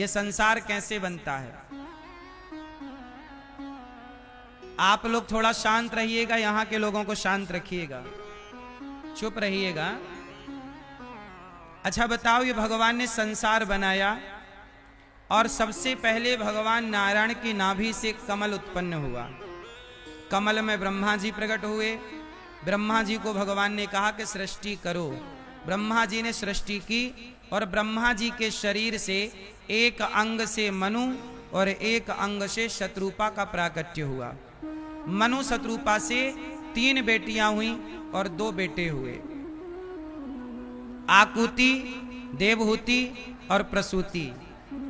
ये संसार कैसे बनता है। आप लोग थोड़ा शांत रहिएगा, यहां के लोगों को शांत रखिएगा, चुप रहिएगा। अच्छा बताओ, ये भगवान ने संसार बनाया और सबसे पहले भगवान नारायण की नाभि से कमल उत्पन्न हुआ। कमल में ब्रह्मा जी प्रकट हुए। ब्रह्मा जी को भगवान ने कहा कि सृष्टि करो। ब्रह्मा जी ने सृष्टि की और ब्रह्मा जी के शरीर से एक अंग से मनु और एक अंग से शत्रुपा का प्राकट्य हुआ। मनु शत्रुपा से 3 बेटियां हुई और 2 बेटे हुए, आकुति, देवहूति और प्रसूति।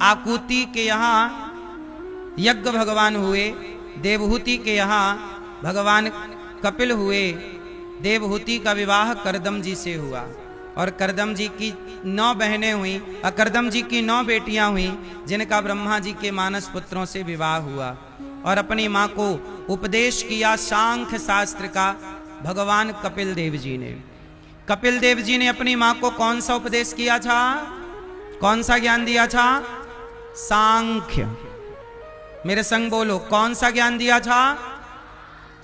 आकुति के यहाँ यज्ञ भगवान हुए, देवहूति के यहाँ भगवान कपिल हुए। देवहूति का विवाह करदम जी से हुआ और करदम जी की 9 बहनें हुई और करदम जी की 9 बेटियां हुई, जिनका ब्रह्मा जी के मानस पुत्रों से विवाह हुआ। और अपनी मां को उपदेश किया सांख्य शास्त्र का भगवान कपिल देव जी ने। कपिल देव जी ने अपनी मां को कौन सा उपदेश किया था, कौन सा ज्ञान दिया था? सांख्य। मेरे संग बोलो, कौन सा ज्ञान दिया था?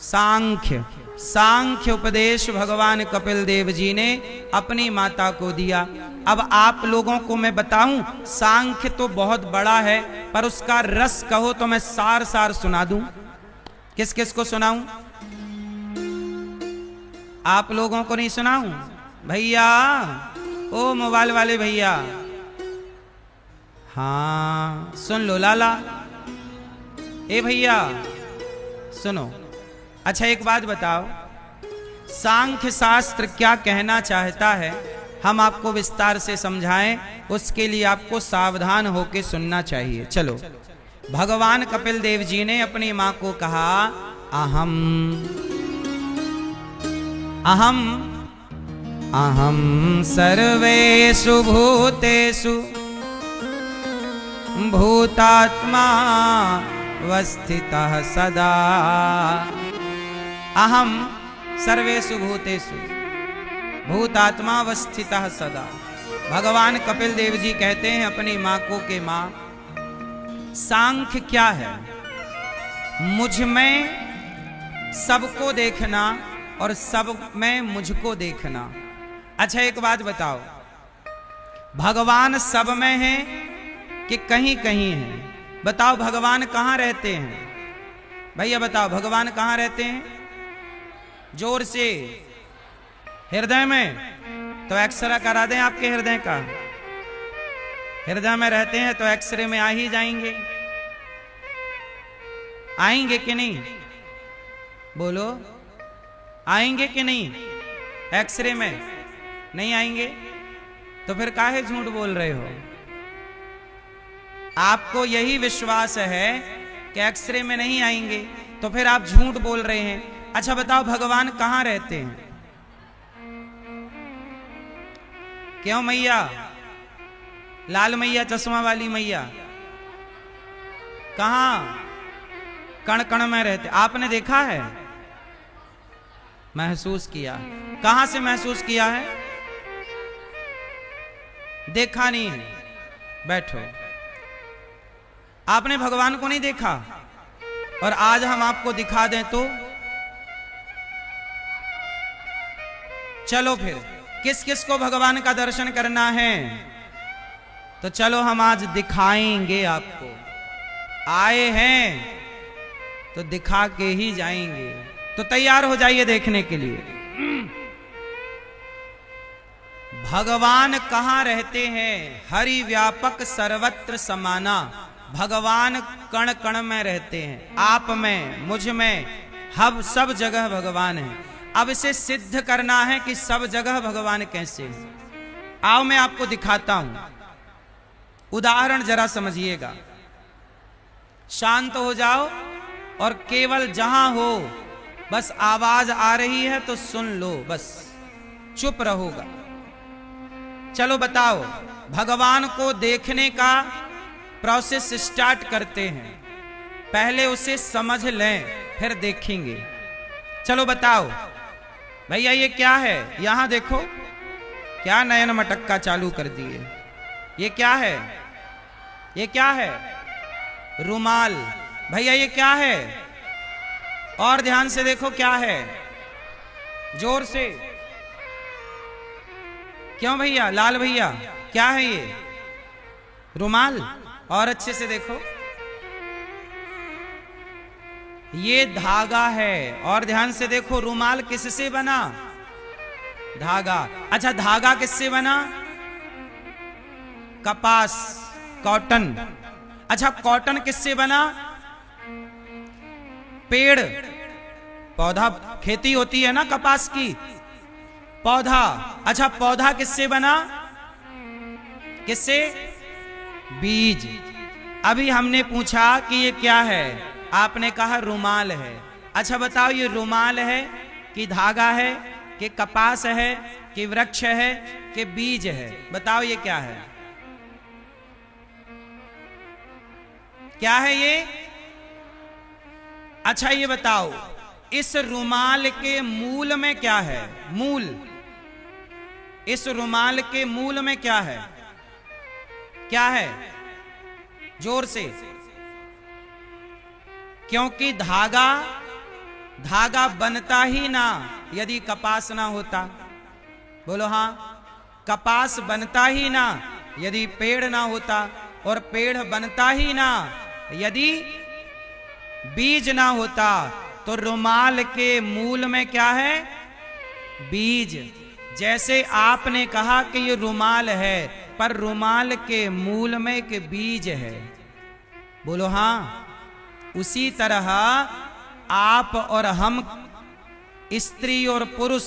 सांख्य। सांख्य उपदेश भगवान कपिल देव जी ने अपनी माता को दिया। अब आप लोगों को मैं बताऊं, सांख्य तो बहुत बड़ा है, पर उसका रस कहो तो मैं सार सार सुना दूं। किस किस को सुनाऊं? आप लोगों को नहीं सुनाऊं? भैया, ओ मोबाइल वाले भैया, हाँ सुन लो। लाला, ए भैया सुनो। अच्छा एक बात बताओ, सांख्य शास्त्र क्या कहना चाहता है, हम आपको विस्तार से समझाएं, उसके लिए आपको सावधान होकर सुनना चाहिए। चलो, भगवान कपिल देव जी ने अपनी मां को कहा, अहम अहम अहम सर्वेषु भूतेषु भूतात्मा वस्थितः सदा। अहम सर्वेषु भूतेषु भूतात्मा वस्थितः सदा। भगवान कपिल देव जी कहते हैं अपनी मां को कि मां, सांख्य क्या है? मुझ में सबको देखना और सब में मुझको देखना। अच्छा एक बात बताओ, भगवान सब में है कि कहीं कहीं है? बताओ भगवान कहाँ रहते हैं? भैया बताओ, भगवान कहाँ रहते हैं? जोर से। हृदय में? तो एक्सरे करा दें आपके हृदय का। हृदय में रहते हैं तो एक्सरे में आ ही जाएंगे। आएंगे कि नहीं? बोलो, आएंगे कि नहीं? एक्सरे में नहीं आएंगे तो फिर काहे झूठ बोल रहे हो? आपको यही विश्वास है कि एक्सरे में नहीं आएंगे, तो फिर आप झूठ बोल रहे हैं। अच्छा बताओ, भगवान कहां रहते हैं? क्यों मैया? लाल मैया, चश्मा वाली मैया, कहां? कण कण में रहते। आपने देखा है? महसूस किया? कहां से महसूस किया है? देखा नहीं है। बैठो। आपने भगवान को नहीं देखा और आज हम आपको दिखा दें तो? चलो फिर, किस किस को भगवान का दर्शन करना है? तो चलो हम आज दिखाएंगे आपको। आए हैं तो दिखा के ही जाएंगे, तो तैयार हो जाइए देखने के लिए। भगवान कहाँ रहते हैं? हरि व्यापक सर्वत्र समाना। भगवान कण कण में रहते हैं, आप में, मुझ में, हम सब जगह भगवान है। अब इसे सिद्ध करना है कि सब जगह भगवान कैसे है। आओ मैं आपको दिखाता हूं। उदाहरण जरा समझिएगा। शांत हो जाओ और केवल जहां हो बस आवाज आ रही है तो सुन लो, बस चुप रहोगा। चलो बताओ, भगवान को देखने का प्रोसेस स्टार्ट करते हैं। पहले उसे समझ लें, फिर देखेंगे। चलो बताओ भैया, ये क्या है? यहां देखो, क्या नयन मटक्का चालू कर दिए। ये क्या है? ये क्या है? रुमाल। भैया ये क्या है? और ध्यान से देखो क्या है, जोर से। क्यों भैया, लाल भैया क्या है ये? रुमाल। और अच्छे से देखो, ये धागा है। और ध्यान से देखो, रुमाल किससे बना? धागा। अच्छा, धागा किससे बना? कपास, कॉटन। अच्छा, कॉटन किससे बना? पेड़, पौधा, खेती होती है ना कपास की, पौधा। अच्छा, पौधा किससे बना? किससे? बीज। अभी हमने पूछा कि ये क्या है, आपने कहा रुमाल है। अच्छा बताओ, ये रुमाल है कि धागा है कि कपास है कि वृक्ष है कि बीज है? बताओ ये क्या है? क्या है ये? अच्छा ये बताओ, इस रुमाल के मूल में क्या है? मूल, इस रुमाल के मूल में क्या है? क्या है? जोर से। क्योंकि धागा, धागा बनता ही ना यदि कपास ना होता। बोलो हाँ। कपास बनता ही ना यदि पेड़ ना होता, और पेड़ बनता ही ना यदि बीज ना होता। तो रुमाल के मूल में क्या है? बीज। जैसे आपने कहा कि ये रुमाल है, पर रुमाल के मूल में एक बीज है। बोलो हाँ। उसी तरह आप और हम, स्त्री और पुरुष,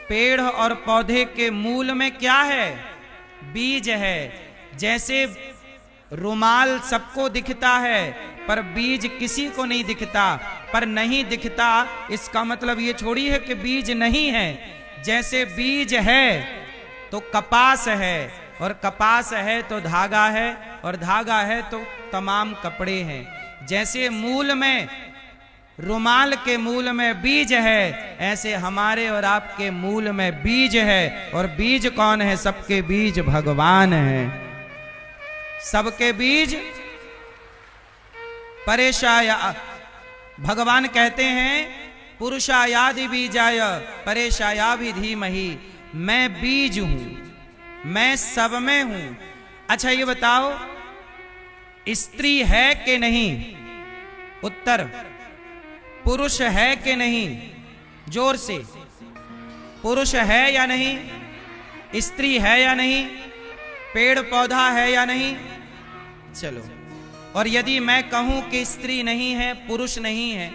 पेड़ और पौधे के मूल में क्या है? बीज है। जैसे रुमाल सबको दिखता है पर बीज किसी को नहीं दिखता। पर नहीं दिखता इसका मतलब ये छोड़ी है कि बीज नहीं है। जैसे बीज है तो कपास है, और कपास है तो धागा है, और धागा है तो तमाम कपड़े हैं। जैसे मूल में, रुमाल के मूल में बीज है, ऐसे हमारे और आपके मूल में बीज है। और बीज कौन है? सबके बीज भगवान है। सबके बीज परेशाया, भगवान कहते हैं पुरुषायादि बीजाय परेशाया भी धीमहि। मैं बीज हूं, मैं सब में हूं। अच्छा ये बताओ, स्त्री है कि नहीं? उत्तर, पुरुष है कि नहीं? जोर से। पुरुष है या नहीं? स्त्री है या नहीं? पेड़ पौधा है या नहीं? चलो, और यदि मैं कहूं कि स्त्री नहीं है, पुरुष नहीं है,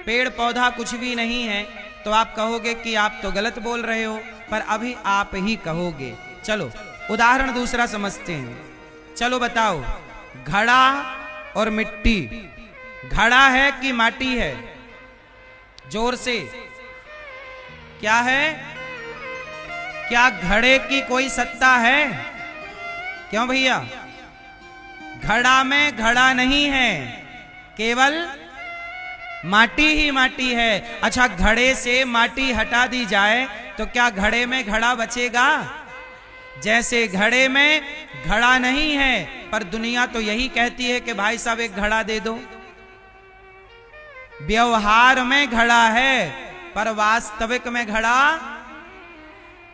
पेड़ पौधा कुछ भी नहीं है, तो आप कहोगे कि आप तो गलत बोल रहे हो। पर अभी आप ही कहोगे। चलो उदाहरण दूसरा समझते हैं। चलो बताओ, घड़ा और मिट्टी, घड़ा है कि माटी है? जोर से। क्या है? क्या घड़े की कोई सत्ता है? क्यों भैया? घड़ा में घड़ा नहीं है, केवल माटी ही माटी है। अच्छा, घड़े से माटी हटा दी जाए तो क्या घड़े में घड़ा बचेगा? जैसे घड़े में घड़ा नहीं है, पर दुनिया तो यही कहती है कि भाई साहब एक घड़ा दे दो। व्यवहार में घड़ा है, पर वास्तविक में घड़ा।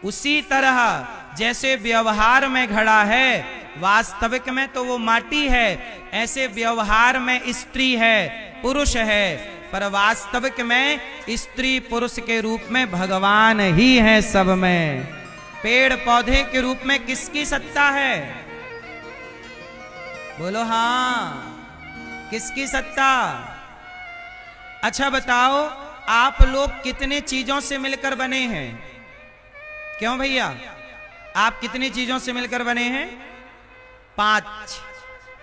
उसी तरह जैसे व्यवहार में घड़ा है, वास्तविक में तो वो माटी है, ऐसे व्यवहार में स्त्री है, पुरुष है, पर वास्तविक में स्त्री पुरुष के रूप में भगवान ही है सब में। पेड़ पौधे के रूप में किसकी सत्ता है? बोलो हाँ, किसकी सत्ता? अच्छा बताओ, आप लोग कितने चीजों से मिलकर बने हैं? क्यों भैया, आप कितनी चीजों से मिलकर बने हैं? 5।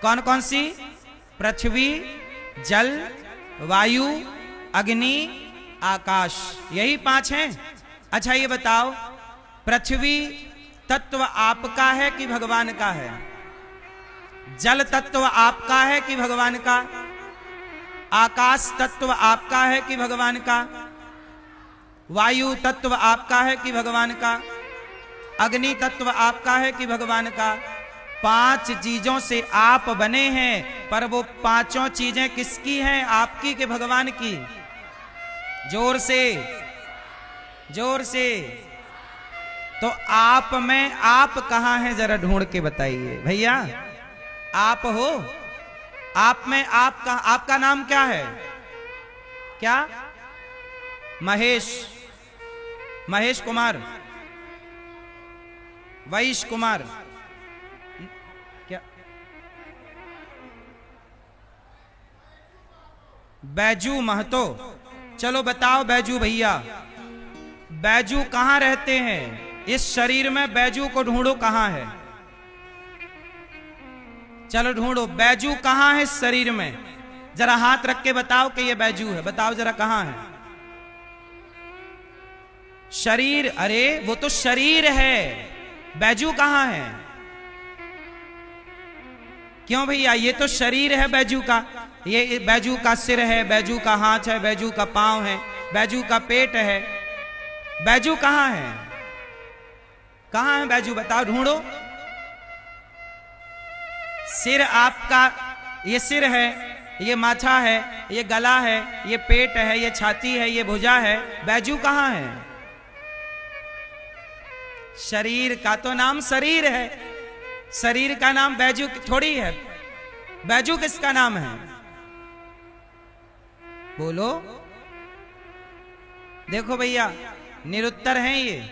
कौन कौन सी? पृथ्वी, जल, वायु, अग्नि, आकाश, यही 5 हैं। अच्छा ये बताओ, पृथ्वी तत्व आपका है कि भगवान का है? जल तत्व आपका है कि भगवान का? आकाश तत्व आपका है कि भगवान का? वायु तत्व आपका है कि भगवान का? अग्नि तत्व आपका है कि भगवान का? 5 चीजों से आप बने हैं, पर वो 5 चीजें किसकी हैं? आपकी कि भगवान की? जोर से, जोर से। तो आप में आप कहां हैं, जरा ढूंढ के बताइए भैया। आप हो? आप में आप का, आपका नाम क्या है? क्या? महेश, महेश कुमार, वैश कुमार, क्या? बैजू महतो। चलो बताओ बैजू भैया, बैजू कहां रहते हैं? इस शरीर में बैजू को ढूंढो, कहां है? चलो ढूंढो, बैजू कहां है इस शरीर में? जरा हाथ रख के बताओ कि ये बैजू है, बताओ जरा कहां है शरीर? अरे वो तो शरीर है, बैजू कहां है? क्यों भैया, ये तो शरीर है बैजू का। ये बैजू का सिर है, बैजू का हाथ है, बैजू का पांव है, बैजू का पेट है। बैजू कहां है? कहां है बैजू, बताओ, ढूंढो। सिर आपका, ये सिर है, ये माथा है, ये गला है, ये पेट है, ये छाती है, ये भुजा है। बैजू कहां है? शरीर का तो नाम शरीर है, शरीर का नाम बैजू थोड़ी है। बैजू किसका नाम है? बोलो। देखो भैया, निरुत्तर हैं ये,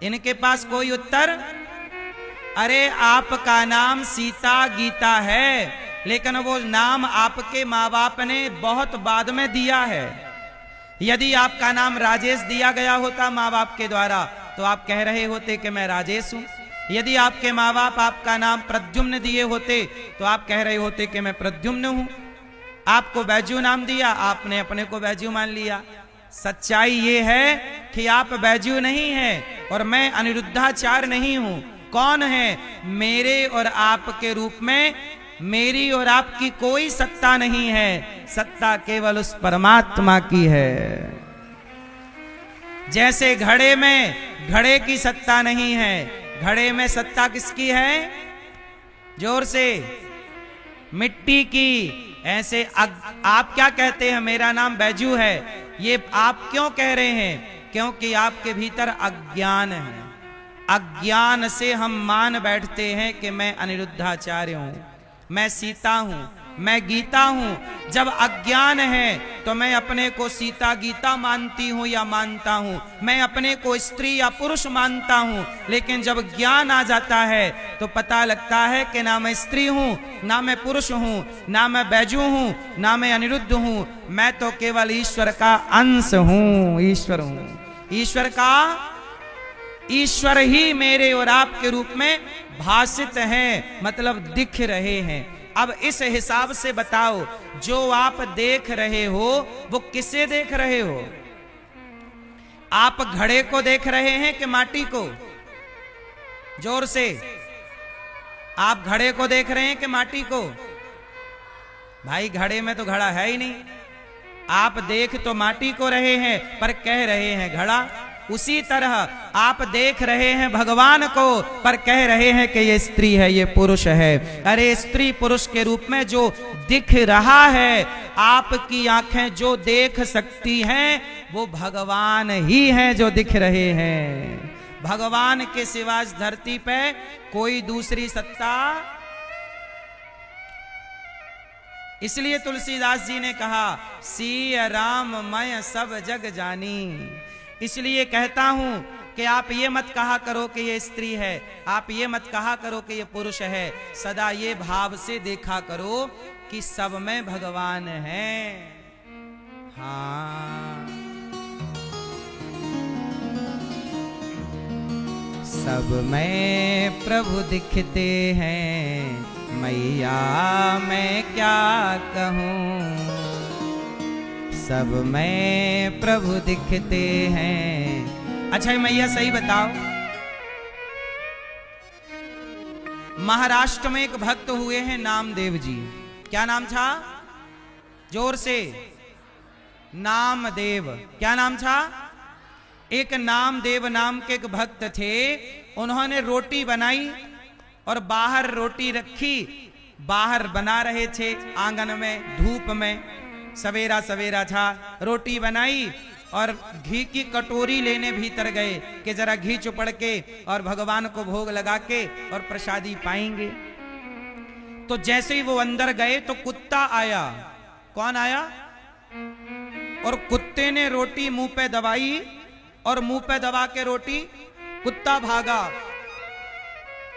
इनके पास कोई उत्तर। अरे आपका नाम सीता गीता है, लेकिन वो नाम आपके माँ बाप ने बहुत बाद में दिया है। यदि आपका नाम राजेश दिया गया होता माँ बाप के द्वारा, तो आप कह रहे होते कि मैं राजेश हूं। यदि आपके माँ बाप आपका नाम प्रद्युम्न दिए होते, तो आप कह रहे होते कि मैं प्रद्युम्न हूं। आपको बैजू नाम दिया, आपने अपने को बैजू मान लिया। सच्चाई ये है कि आप बैजू नहीं हैं और मैं अनिरुद्धाचार्य नहीं हूं। कौन है? मेरे और आपके रूप में मेरी और आपकी कोई सत्ता नहीं है, सत्ता केवल उस परमात्मा की है। जैसे घड़े में घड़े की सत्ता नहीं है, घड़े में सत्ता किसकी है? जोर से, मिट्टी की। ऐसे आप क्या कहते हैं? मेरा नाम बैजू है। ये आप क्यों कह रहे हैं? क्योंकि आपके भीतर अज्ञान है। अज्ञान से हम मान बैठते हैं कि मैं अनिरुद्धाचार्य हूं, मैं सीता हूं, मैं गीता हूं। जब अज्ञान है तो मैं अपने को सीता गीता मानती हूं या मानता हूं, मैं अपने को स्त्री या पुरुष मानता हूं। लेकिन जब ज्ञान आ जाता है तो पता लगता है कि ना मैं स्त्री हूं, ना मैं पुरुष हूं, ना मैं बैजू हूं, ना मैं अनिरुद्ध हूं। मैं तो केवल ईश्वर का अंश हूं, ईश्वर हूं। ईश्वर का, ईश्वर ही मेरे और आपके रूप में भासित हैं, मतलब दिख रहे हैं। अब इस हिसाब से बताओ, जो आप देख रहे हो वो किसे देख रहे हो? आप घड़े को देख रहे हैं कि माटी को? जोर से, आप घड़े को देख रहे हैं कि माटी को? भाई घड़े में तो घड़ा है ही नहीं। आप देख तो माटी को रहे हैं, पर कह रहे हैं घड़ा। उसी तरह आप देख रहे हैं भगवान को, पर कह रहे हैं कि ये स्त्री है, ये पुरुष है। अरे स्त्री पुरुष के रूप में जो दिख रहा है, आपकी आंखें जो देख सकती हैं, वो भगवान ही हैं जो दिख रहे हैं। भगवान के सिवा इस धरती पे कोई दूसरी सत्ता। इसलिए तुलसीदास जी ने कहा, सिय राम मैं सब जग जानी। इसलिए कहता हूं कि आप ये मत कहा करो कि ये स्त्री है, आप ये मत कहा करो कि ये पुरुष है। सदा ये भाव से देखा करो कि सब में भगवान है। हाँ, सब में प्रभु दिखते हैं, मैया मैं क्या कहूँ। सब में प्रभु दिखते हैं। अच्छा मैया सही बताओ, महाराष्ट्र में एक भक्त हुए हैं नामदेव जी। क्या नाम था? जोर से, नामदेव। क्या नाम था? एक नामदेव नाम के एक भक्त थे। उन्होंने रोटी बनाई और बाहर रोटी रखी, बाहर बना रहे थे आंगन में धूप में, सवेरा सवेरा था, रोटी बनाई और घी की कटोरी लेने भीतर गए कि जरा घी चुपड़ के और भगवान को भोग लगा के और प्रसादी पाएंगे। तो जैसे ही वो अंदर गए तो कुत्ता आया। कौन आया? और कुत्ते ने रोटी मुंह पे दबाई और मुंह पे दबा के रोटी कुत्ता भागा।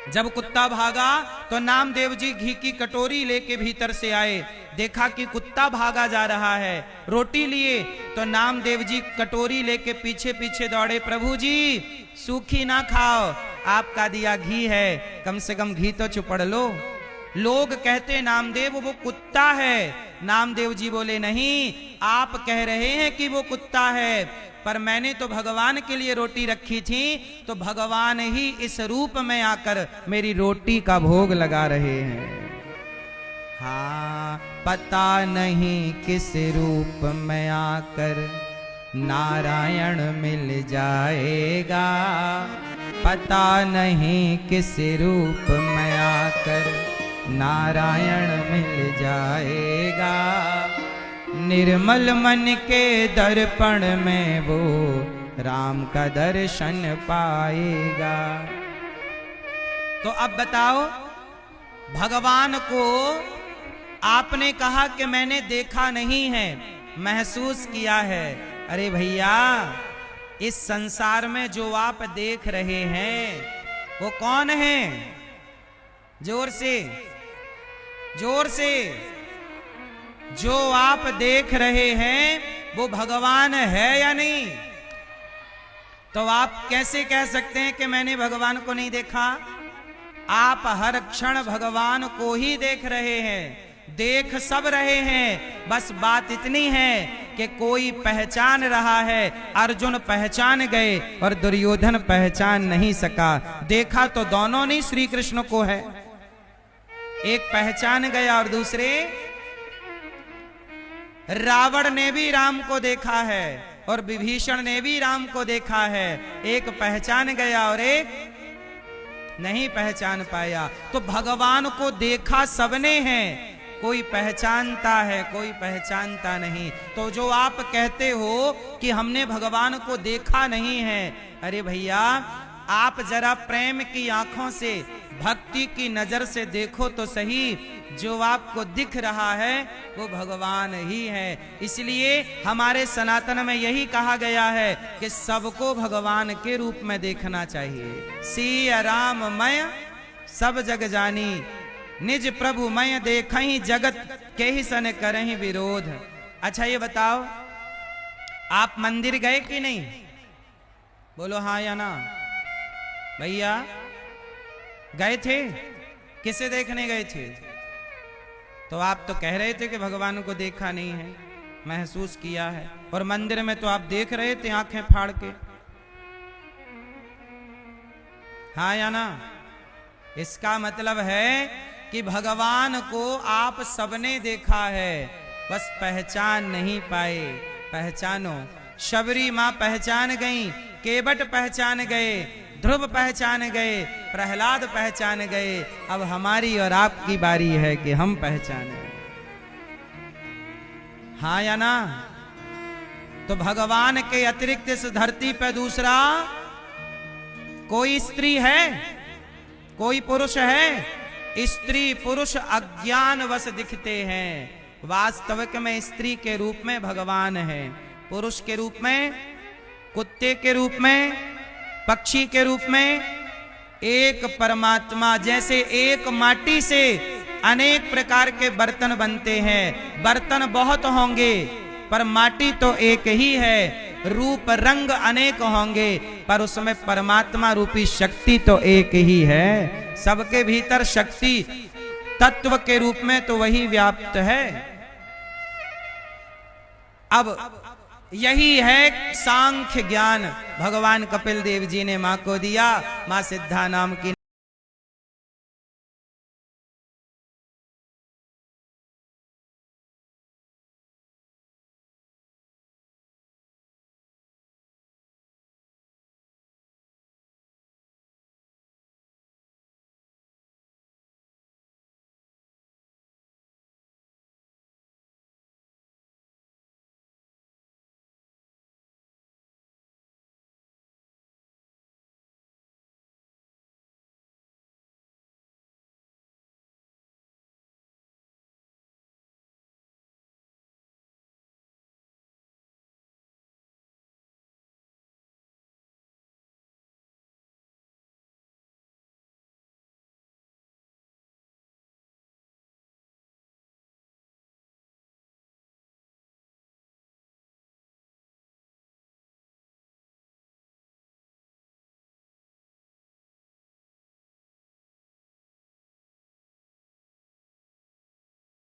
जब कुत्ता भागा तो नामदेव जी घी की कटोरी लेके भीतर से आए, देखा कि कुत्ता भागा जा रहा है, रोटी लिए तो नामदेव जी कटोरी लेके पीछे पीछे दौड़े, प्रभु जी सूखी ना खाओ, आपका दिया घी है, कम से कम घी तो चुपड़ लो। लोग कहते नामदेव वो कुत्ता है। नामदेव जी बोले नहीं, आप कह रहे हैं कि वो कुत्ता है, पर मैंने तो भगवान के लिए रोटी रखी थी, तो भगवान ही इस रूप में आकर मेरी रोटी का भोग लगा रहे हैं। हाँ, पता नहीं किस रूप में आकर नारायण मिल जाएगा, पता नहीं किस रूप में आकर नारायण मिल जाएगा। निर्मल मन के दर्पण में वो राम का दर्शन पाएगा। तो अब बताओ, भगवान को आपने कहा कि मैंने देखा नहीं है, महसूस किया है। अरे भैया, इस संसार में जो आप देख रहे हैं वो कौन है? जोर से, जोर से। जो आप देख रहे हैं वो भगवान है या नहीं? तो आप कैसे कह सकते हैं कि मैंने भगवान को नहीं देखा? आप हर क्षण भगवान को ही देख रहे हैं, देख सब रहे हैं। बस बात इतनी है कि कोई पहचान रहा है, अर्जुन पहचान गए और दुर्योधन पहचान नहीं सका। देखा तो दोनों ने श्री कृष्ण को है, एक पहचान गया और दूसरे, रावण ने भी राम को देखा है और विभीषण ने भी राम को देखा है, एक पहचान गया और एक नहीं पहचान पाया। तो भगवान को देखा सबने है, कोई पहचानता है कोई पहचानता नहीं। तो जो आप कहते हो कि हमने भगवान को देखा नहीं है, अरे भैया आप जरा प्रेम की आंखों से, भक्ति की नजर से देखो तो सही, जो आपको दिख रहा है वो भगवान ही है। इसलिए हमारे सनातन में यही कहा गया है कि सबको भगवान के रूप में देखना चाहिए। सिया राम मय सब जग जानी, निज प्रभु मय देखहि जगत के ही सन करहि विरोध। अच्छा ये बताओ, आप मंदिर गए कि नहीं? बोलो हाँ या ना। भैया गए थे? किसे देखने गए थे? तो आप तो कह रहे थे कि भगवान को देखा नहीं है, महसूस किया है, और मंदिर में तो आप देख रहे थे आंखें फाड़ के। हाँ या ना? इसका मतलब है कि भगवान को आप सबने देखा है, बस पहचान नहीं पाए। पहचानो। शबरी मां पहचान गई, केवट पहचान गए, ध्रुव पहचान गए, प्रहलाद पहचान गए। अब हमारी और आपकी बारी है कि हम पहचाने। हाँ या ना? तो भगवान के अतिरिक्त इस धरती पे दूसरा कोई स्त्री है, कोई पुरुष है? स्त्री पुरुष अज्ञानवश दिखते हैं, वास्तविक में स्त्री के रूप में भगवान है, पुरुष के रूप में, कुत्ते के रूप में, पक्षी के रूप में, एक परमात्मा। जैसे एक माटी से अनेक प्रकार के बर्तन बनते हैं, बर्तन बहुत होंगे पर माटी तो एक ही है, रूप रंग अनेक होंगे पर उसमें परमात्मा रूपी शक्ति तो एक ही है। सबके भीतर शक्ति तत्व के रूप में तो वही व्याप्त है। अब यही है सांख्य ज्ञान, भगवान कपिल देव जी ने मां को दिया। मां सिद्धा नाम की